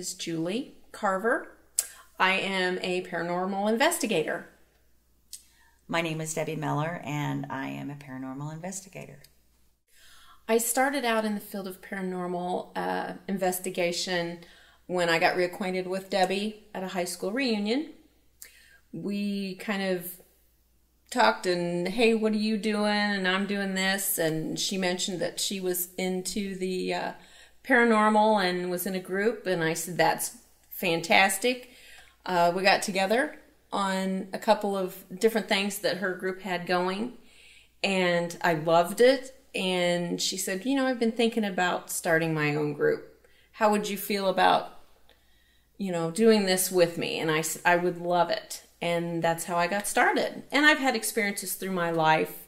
is Julie Carver. I am a paranormal investigator. My name is Debbie Miller, and I am a paranormal investigator. I started out in the field of paranormal investigation when I got reacquainted with Debbie at a high school reunion. We kind of talked and, hey, what are you doing? And I'm doing this. And she mentioned that she was into the paranormal and was in a group. And I said, that's fantastic. We got together on a couple of different things that her group had going. And I loved it. And she said, I've been thinking about starting my own group. How would you feel about, doing this with me? And I said, I would love it. And that's how I got started. And I've had experiences through my life,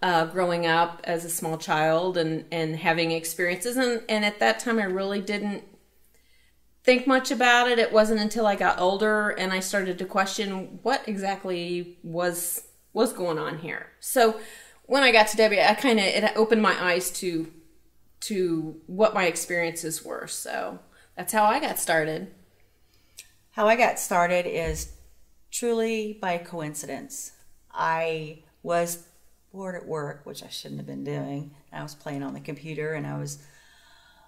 growing up as a small child and having experiences. And at that time, I really didn't think much about it. It wasn't until I got older and I started to question what exactly was going on here. So when I got to Debbie, it opened my eyes to what my experiences were. So that's how I got started. How I got started is truly by coincidence. I was bored at work, which I shouldn't have been doing. I was playing on the computer and I was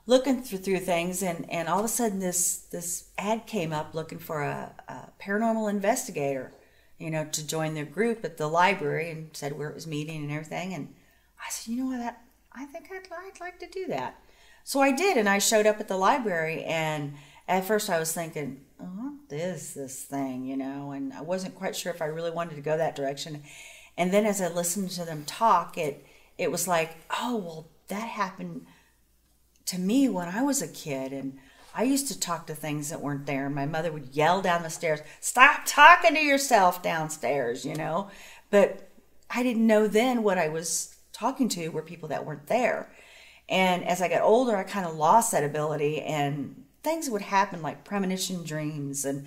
looking through things, and all of a sudden this ad came up looking for a paranormal investigator, to join their group at the library, and said where it was meeting and everything. And I said, I think I'd like to do that. So I did, and I showed up at the library, and at first I was thinking, what is this thing, and I wasn't quite sure if I really wanted to go that direction. And then as I listened to them talk, it was like, oh, well, that happened to me when I was a kid, and I used to talk to things that weren't there. My mother would yell down the stairs, stop talking to yourself downstairs, But I didn't know then what I was talking to were people that weren't there. And as I got older, I kind of lost that ability, and things would happen like premonition dreams, and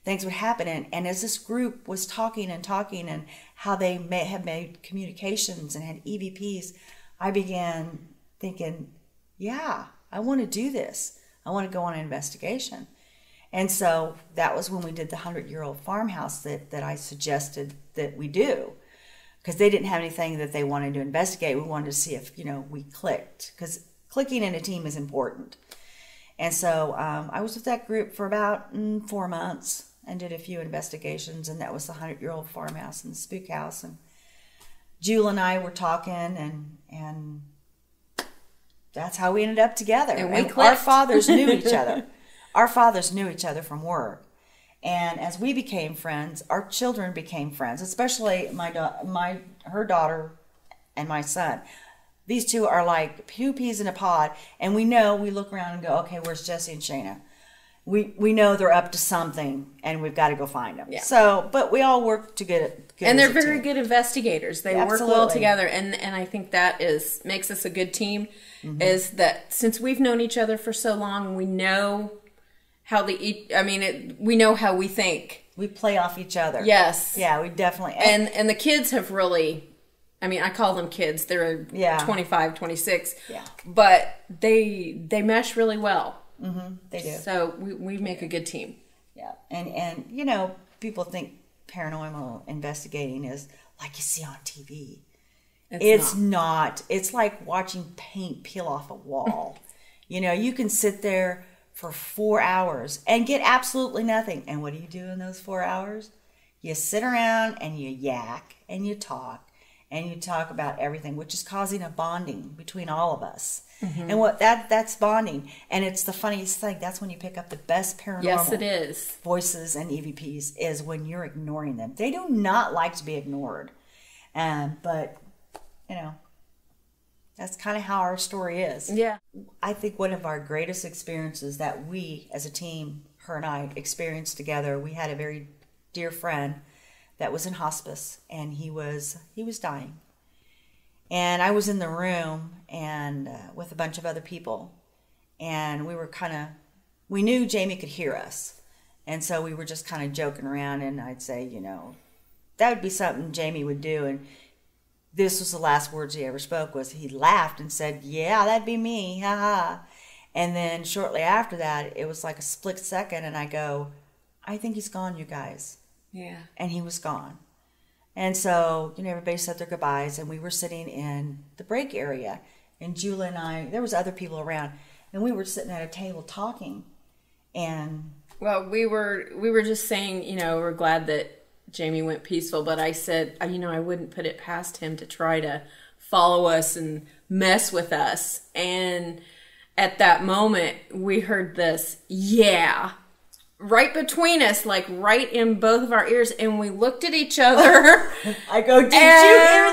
things would happen. And as this group was talking and how they may have made communications and had EVPs, I began thinking, yeah, I want to do this. I want to go on an investigation. And so that was when we did the 100-year-old farmhouse that I suggested that we do, because they didn't have anything that they wanted to investigate. We wanted to see if, we clicked, because clicking in a team is important. And so I was with that group for about 4 months and did a few investigations, and that was the 100-year-old farmhouse and the spook house. And Jewel and I were talking, and that's how we ended up together. And we clicked. Our fathers knew each other. Our fathers knew each other from work. And as we became friends, our children became friends, especially her daughter and my son. These two are like two peas in a pod. And we look around and go, okay, where's Jesse and Shayna? We know they're up to something, and we've got to go find them. Yeah. So, but we all work together. And they're very good investigators. They work well together, and I think that makes us a good team. Mm-hmm. Is that since we've known each other for so long, we know how we know how we think. We play off each other. Yes. Yeah, we definitely. And the kids have really, I call them kids. They're 25, 26. Yeah. But they mesh really well. Mm-hmm. They do. So we make a good team. Yeah. And people think paranormal investigating is like you see on TV. It's not. It's like watching paint peel off a wall. You can sit there for 4 hours and get absolutely nothing. And what do you do in those 4 hours? You sit around and you yak and you talk about everything, which is causing a bonding between all of us. Mm-hmm. And that's bonding. And it's the funniest thing. That's when you pick up the best paranormal yes, it is. Voices and EVPs is when you're ignoring them. They do not like to be ignored. But, that's kind of how our story is. Yeah. I think one of our greatest experiences that we as a team, her and I, experienced together, we had a very dear friend that was in hospice, and he was dying. And I was in the room and with a bunch of other people, and we knew Jamie could hear us, and so we were just kind of joking around, and I'd say, that would be something Jamie would do, and this was the last words he ever spoke, was he laughed and said, yeah, that'd be me, ha ha. And then shortly after that, it was like a split second, and I go, I think he's gone, you guys. Yeah. And he was gone. And so, everybody said their goodbyes, and we were sitting in the break area. And Julie and I, there was other people around, and we were sitting at a table talking. And well, we were just saying, we're glad that Jamie went peaceful, but I said, I wouldn't put it past him to try to follow us and mess with us. And at that moment, we heard this, yeah, right between us, like right in both of our ears, and we looked at each other. I go, did you hear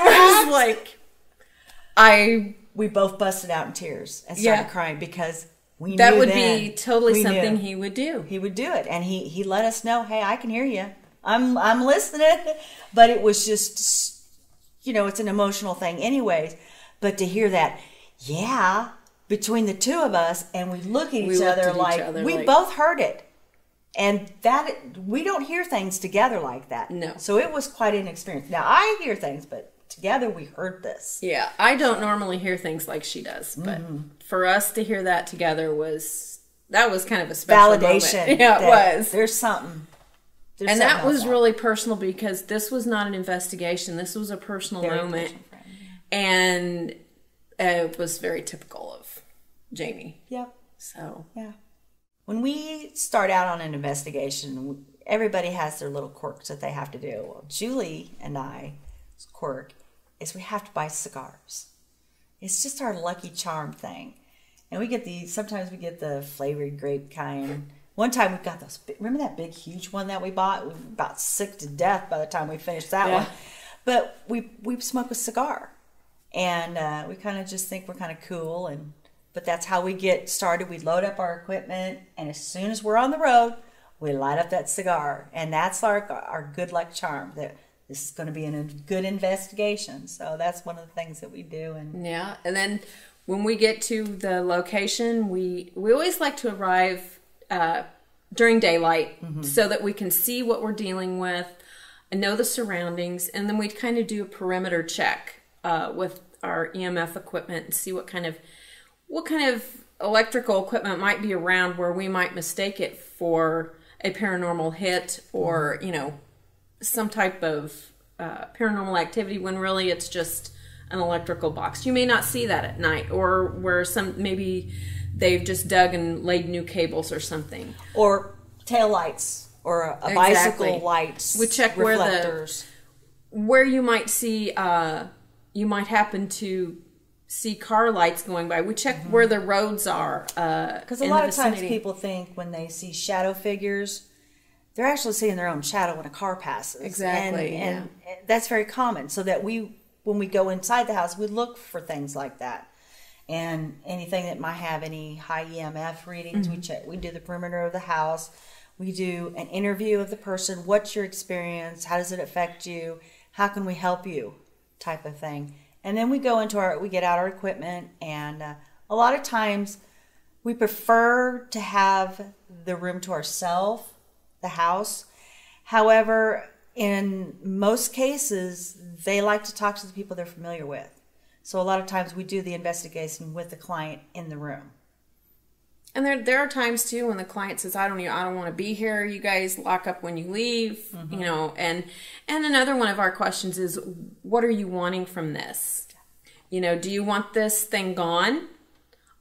that? We both busted out in tears and started crying because we knew that would be totally something he would do. He would do it, and he let us know, hey, I can hear you. I'm listening. But it was just, it's an emotional thing anyways. But to hear that, yeah, between the two of us, and we look at each other like we both heard it. And we don't hear things together like that. No. So it was quite an experience. Now, I hear things, but together we heard this. Yeah, I don't normally hear things like she does, but for us to hear that together was kind of a special validation. Moment. Yeah, it was. There's something. And that was really personal because this was not an investigation. This was a personal moment. And it was very typical of Jamie. Yep. So. Yeah. When we start out on an investigation, everybody has their little quirks that they have to do. Well, Julie and I's quirk is we have to buy cigars. It's just our lucky charm thing. And sometimes we get the flavored grape kind. One time we got those, remember that big, huge one that we bought? We were about sick to death by the time we finished that one. But we smoke a cigar. And we kind of just think we're kind of cool. But that's how we get started. We load up our equipment. And as soon as we're on the road, we light up that cigar. And that's our good luck charm. That this is going to be a good investigation. So that's one of the things that we do. And then when we get to the location, we always like to arrive during daylight so that we can see what we're dealing with and know the surroundings, and then we'd kind of do a perimeter check with our EMF equipment and see what kind of electrical equipment might be around where we might mistake it for a paranormal hit or some type of paranormal activity when really it's just an electrical box. You may not see that at night, or where maybe they've just dug and laid new cables or something. Or tail lights or a bicycle lights. We check reflectors. Where you might see, you might happen to see car lights going by. We check where the roads are. Because a lot of times people think when they see shadow figures, they're actually seeing their own shadow when a car passes. Exactly. And that's very common. So that when we go inside the house, we look for things like that. And anything that might have any high EMF readings, we check. We do the perimeter of the house. We do an interview of the person. What's your experience? How does it affect you? How can we help you? Type of thing. And then we go we get out our equipment. And a lot of times we prefer to have the room to ourselves, the house. However, in most cases, they like to talk to the people they're familiar with. So a lot of times we do the investigation with the client in the room. And there are times too when the client says, I don't want to be here. You guys lock up when you leave, and another one of our questions is, what are you wanting from this? Do you want this thing gone?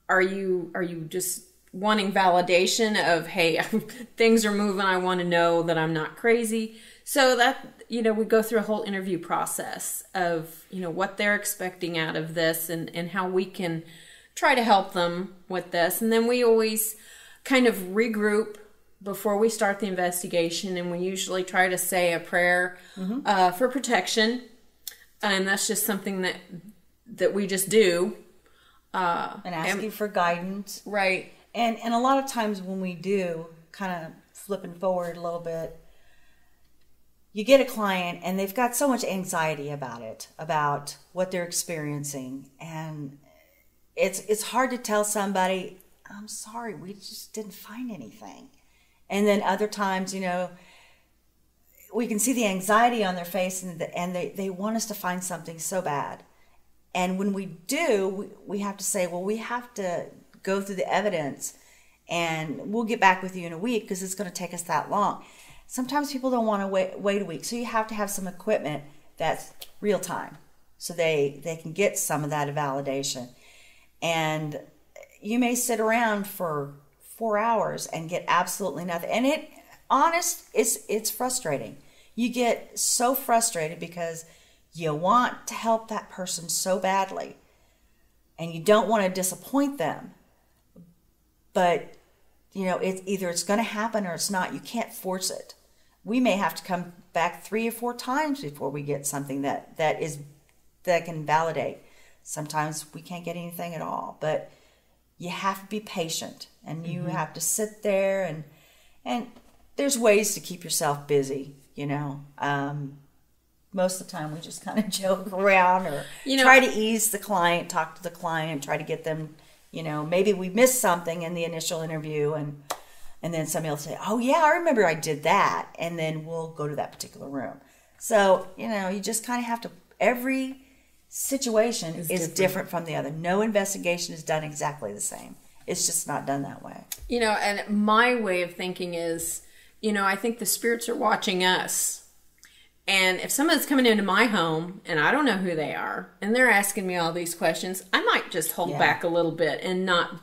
Are you just wanting validation of, hey, things are moving. I want to know that I'm not crazy. So that, we go through a whole interview process of, what they're expecting out of this and how we can try to help them with this. And then we always kind of regroup before we start the investigation. And we usually try to say a prayer for protection. And that's just something that we just do. And asking for guidance. Right. And a lot of times when we do, kind of flipping forward a little bit, you get a client and they've got so much anxiety about what they're experiencing. And it's hard to tell somebody, I'm sorry, we just didn't find anything. And then other times, we can see the anxiety on their face and they want us to find something so bad. And when we do, we have to say, well, we have to go through the evidence, and we'll get back with you in a week because it's going to take us that long. Sometimes people don't want to wait a week, so you have to have some equipment that's real time, so they can get some of that validation. And you may sit around for 4 hours and get absolutely nothing. And it's frustrating. You get so frustrated because you want to help that person so badly, and you don't want to disappoint them. But it's going to happen or it's not. You can't force it. We may have to come back 3 or 4 times before we get something that can validate. Sometimes we can't get anything at all, but you have to be patient, and you have to sit there, and there's ways to keep yourself busy. Most of the time we just kind of joke around or try to ease the client, talk to the client, try to get them, maybe we missed something in the initial interview, and then somebody will say, oh yeah, I remember I did that, and then we'll go to that particular room. So, you just kind of have to, every situation is different from the other. No investigation is done exactly the same. It's just not done that way. And my way of thinking is, I think the spirits are watching us. And if someone's coming into my home and I don't know who they are and they're asking me all these questions, I might just hold back a little bit and not,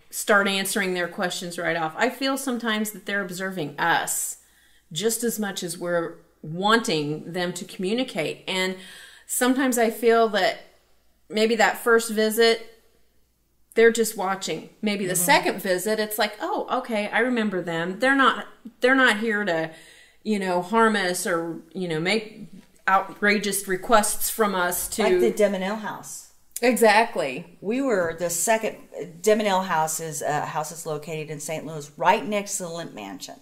start answering their questions right off. I feel sometimes that they're observing us just as much as we're wanting them to communicate. And sometimes I feel that maybe that first visit, they're just watching. Maybe the second visit, it's like, oh, okay, I remember them. They're not here to, harm us or, make outrageous requests from us to... Like the Demonell house. Exactly. We were the second... Demonell house is a house that's located in St. Louis, right next to the Limp Mansion.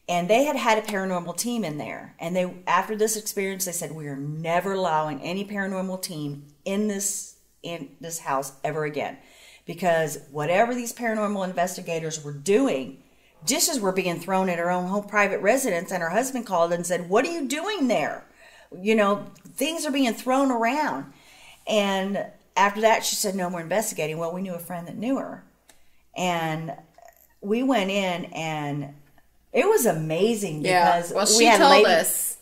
And they had a paranormal team in there. And after this experience, they said, we are never allowing any paranormal team in this house ever again. Because whatever these paranormal investigators were doing... dishes were being thrown at her own home private residence, and her husband called and said, what are you doing there? Things are being thrown around. And after that, she said, no more investigating. Well, we knew a friend that knew her. And we went in, and it was amazing because she told us,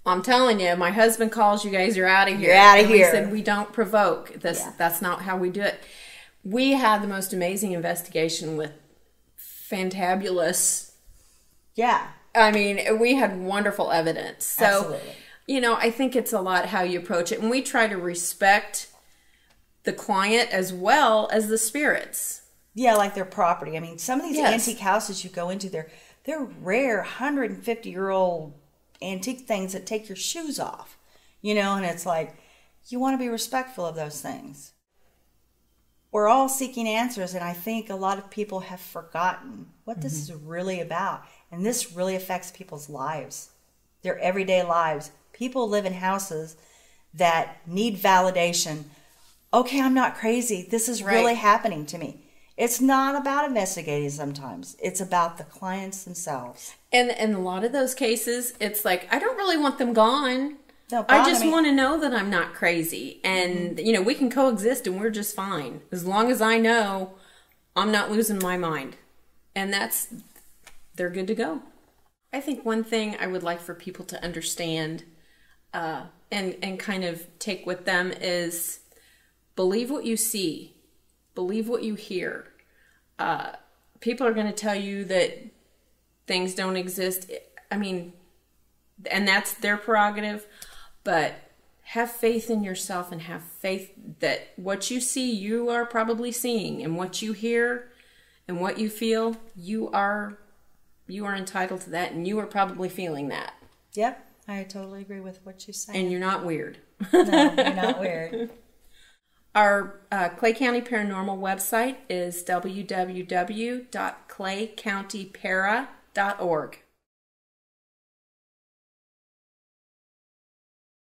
I'm telling you, my husband calls, you guys are out of here. You're out of here. We said, we don't provoke. That's not how we do it. We had the most amazing investigation with fantabulous. Yeah. I mean, we had wonderful evidence. So, absolutely. I think it's a lot how you approach it. And we try to respect the client as well as the spirits. Yeah, like their property. I mean, some of these antique houses you go into, they're rare 150-year-old antique things that take your shoes off. And it's like, you want to be respectful of those things. We're all seeking answers, and I think a lot of people have forgotten what this is really about. And this really affects people's lives, their everyday lives. People live in houses that need validation. Okay, I'm not crazy. This is really happening to me. It's not about investigating sometimes. It's about the clients themselves. And in a lot of those cases, it's like, I don't really want them gone. I just want to know that I'm not crazy. And, we can coexist and we're just fine. As long as I know I'm not losing my mind. And they're good to go. I think one thing I would like for people to understand and kind of take with them is believe what you see. Believe what you hear. People are going to tell you that things don't exist. I mean, and that's their prerogative. But have faith in yourself and have faith that what you see, you are probably seeing. And what you hear and what you feel, you are entitled to that. And you are probably feeling that. Yep. I totally agree with what you say. And you're not weird. No, you're not weird. Our Clay County Paranormal website is www.claycountypara.org.